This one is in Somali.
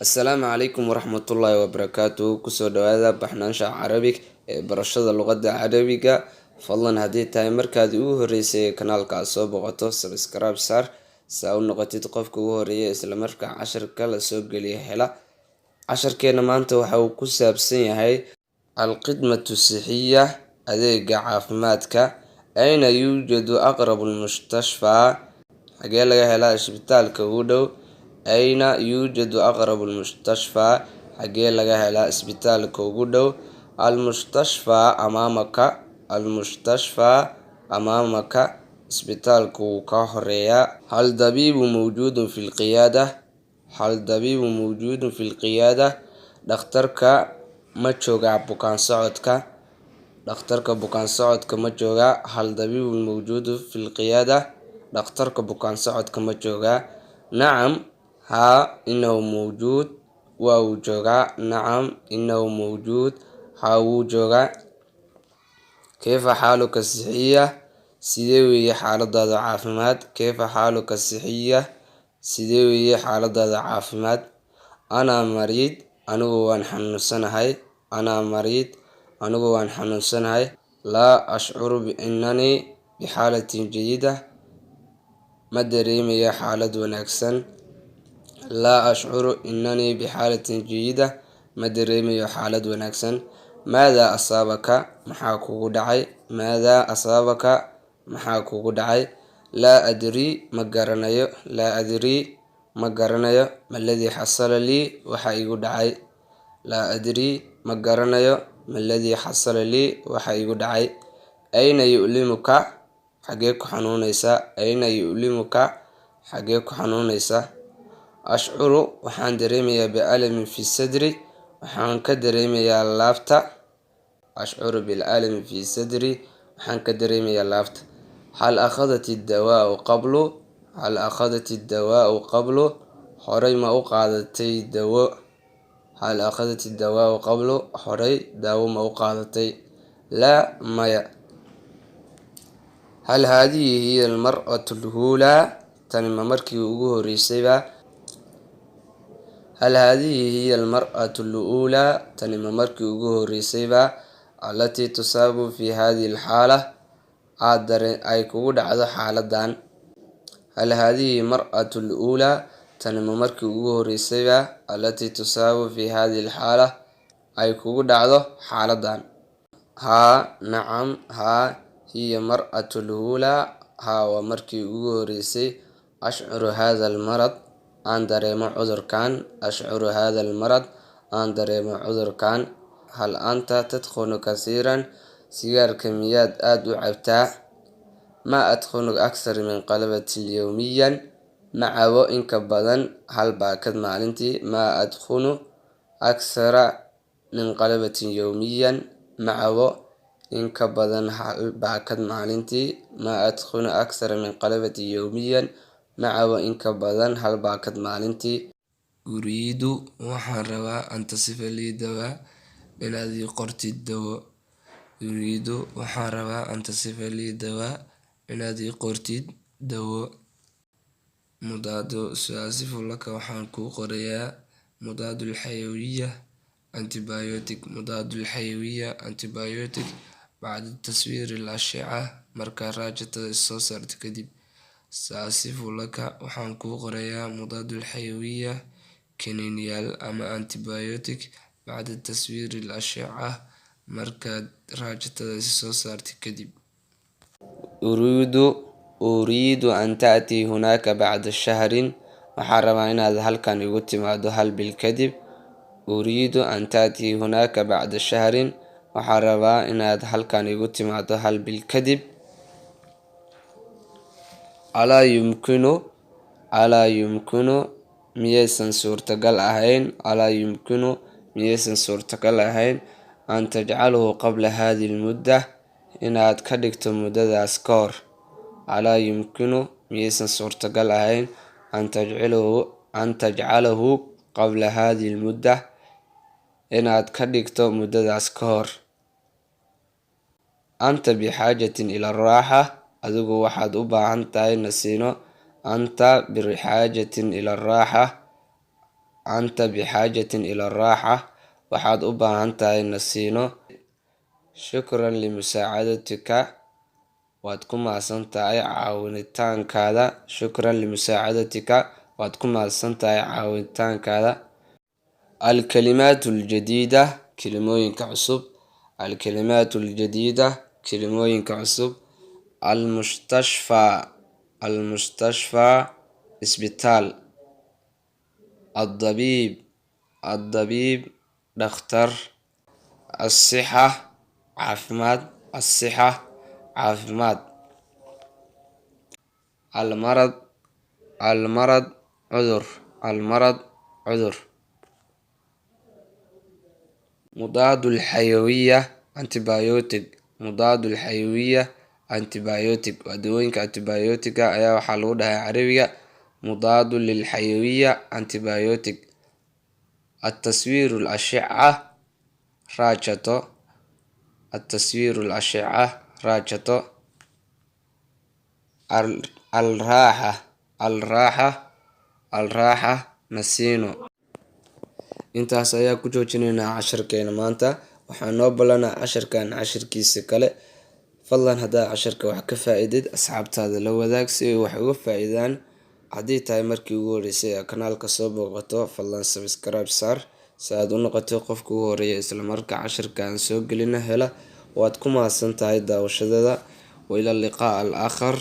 Assalaamu calaykum waraxmatullaahi wabarakaatuh. Kusoo dhawaada baxnaansha Carabic ee barashada luqadda Carabiga. Fadlan haddii tahay markaad ugu horeysay kanaalka soo boqoto subscribe saar si aad u noqotid qofka ugu horeeya isla markaa casharka la soo geliyo hela. Casharkeena maanta waxa uu ku saabsan yahay alkhidmatu sixiya, adeega caafimaadka. Ayna yuujadu aqrabul mustashfaa, xagee laga helaa isbitaalka ugu dhow. Ayna yuujadu aqrabul mustashfaa, xagee laga helaa isbitaalka ugu dhow. Almustashfaa amaamaka, almustashfaa amaamaka, isbitaalku wuu ka horeeyaa. Hal dabiibu mawjuudun fil qiyaada, hal dabiibu mawjuudun fil qiyaada, dhakhtarka ma joogaa bukaan socodka, dhakhtarka bukaan socodka ma joogaa. Hal dabiibu mawjuudun fil qiyaada, dhakhtarka bukaan socodka ma joogaa. Nacam, haa, innahu mawjuud, waa uu joogaa. Nacam, innahu mawjuud, haa, wuu joogaa. Kayfa xaaluka sixiya, sidee weeye xaaladaada caafimaad. Kayfa xaaluka sixiya, sidee weeye xaaladaada caafimaad. Anaa mariid, anigu waan xanuunsanahay. Anaa mariid, anigu waan xanuunsanahay. Laa ashcuru biannanii bixaalatin jayida, ma dareemaya xaalad wanaagsan. Laa ashcuru innanii bixaalatin jayida, ma dareemayo xaalad wanaagsan. Maadaa asaabaka, maxaa kugu dhacay. Maadaa asaabaka, maxaa kugu dhacay. Laa adrii, ma garanayo. Laa adrii, ma garanayo. Maladii xasala lii, waxa igu dhacay. Laa adrii, ma garanayo. Maladii xasala lii, waxa igu dhacay. Ayna yu'limuka, xagee ku xanuunaysaa. Ayna yu'limuka, xagee ku xanuunaysaa. Ashcuru, waxaan dareemayaa bi'alamin fi sadri, waxaan ka dareemayaa laabta. Ashcuru bil'alami fi sadri, waxaan ka dareemayaa laabta. Hal akhadati dawaa'u qablu, hal akhadati dawaa'u qablu, horay ma u qaadatay dawo. Hal akhadati dawaa'u qablu, horay daawo ma u qaadatay. Laa, maya. Hal haadihi hiya almar'atu al-uulaa, tani ma markii ugu horeysayba. Hal haadihi hiya almar'atu al-uulaa, tani ma markii ugu horeysayba. Allatii tusaabu fi haadihi alxaala, ay kugu dhacdo xaaladan. Hal haadihi mar'atu al-uulaa, tani ma markii ugu horeysayba. Allatii tusaabu fi haadihi alxaala, ay kugu dhacdo xaaladan. Haa, nacam, haa, hiya mar'atu al-uulaa, haa, waa markii ugu horeysay. Ashcuru haada almarad, aan dareemo cudurkan. Ashcuru haada almarad, aan dareemo cudurkan. Hal anta tadkhunu kasiiran, sigaarka miyaad aad u cabtaa. Ma adkhunu aksar min qalbatin yawmiyan, ma cabo in ka badan hal baakad maalintii. Ma adkhunu aksara min qalbatin yawmiyan, ma cabo in ka badan hal baakad maalintii. Ma adkhunu aksara min qalbatin yawmiyan, ma cabo in ka badan hal baakad maalintii. Uriidu, waxaan rabaa an tasifa lii dawaa, inaad ii qortid dawo. Uriidu, waxaan rabaa an tasifa lii dawaa, inaad ii qortid dawo. Mudaadu, su'aasifu laka, waxaan kuu qorayaa mudaadul xayawiya antibiotic. Mudaadul xayawiya antibiotic bacda taswiiri al-ashca, markaa raajatada soo saarto kadib. Su'aasifu laka, waxaan kuu qorayaa mudaadul xayawiya kaniiniyaal ama antibiotic bacda taswiiri al-ashca, markaad raajatada soo saarto kadib. Uriidu an ta'tii hunaaka bacda shahrin, waxaan rabaa inaad halkan igu timaado hal bil kadib. Uriidu an ta'tii hunaaka bacda shahrin, waxaan rabaa inaad halkan igu timaado hal bil kadib. Alaa yumkinu, alaa yumkinu, miyaysan suurtagal ahayn. Alaa yumkinu, miyaysan suurtagal ahayn. An tajcalahu qabla haadihi almudda, inaad ka dhigto muddadaas ka hor. Alaa yumkinu, miyaysan suurtagal ahayn. An tajcalahu qabla haadihi almudda, inaad ka dhigto muddadaas ka hor. Anta bixaajatin ila raaxa, adigu waxaad u baahan tahay nasiino. Anta bixaajatin ila raaxa, anta bixaajatin ila raaxa, waxaad u baahan tahay nasiino. Shukran limusaacadatika, waad ku mahadsan tahay caawinitaankaada. Shukran limusaacadatika, waad ku mahadsan tahay caawinitaankaada. Alkalimaatu aljadiida, kelimooyinka cusub. Alkalimaatu aljadiida, kelimooyinka cusub. Almustashfaa, almustashfaa, isbitaal. Addabiib, addabiib, dhakhtar. Asixa, caafimaad. Asixa, caafimaad. Almarad, almarad, cudur. Almarad, cudur. Mudaadul xayawiya, antibiotic. Mudaadul xayawiya, antibiotic. Dawooyinka antibiotic-ga ayaa waxaa lagu dhahaa carabiga mudaadu lilxayawiya, antibiotic. التصوير الأشعة راجته. التصوير الأشعة راجته. الراحة، الراحة، الراحة، nasiino. Intaas ayaa ku joojinaynaa casharkeena maanta. Waxaan noo ballanaa casharkan casharkiisa kale. Fadlan haddaa casharka wax ka faa'iidid, asxaabtaada la wadaag si ay wax uga faa'iidaan. Haddii tahay markii ugu horeysay ee kanaalka soo booqato, fadlan subscribe saar si aad u noqoto qofka ugu horeeya isla marka casharka aan soo gelina hela. Waad ku mahadsan tahay daawashadeeda. Wa ila liqaa al aakhar.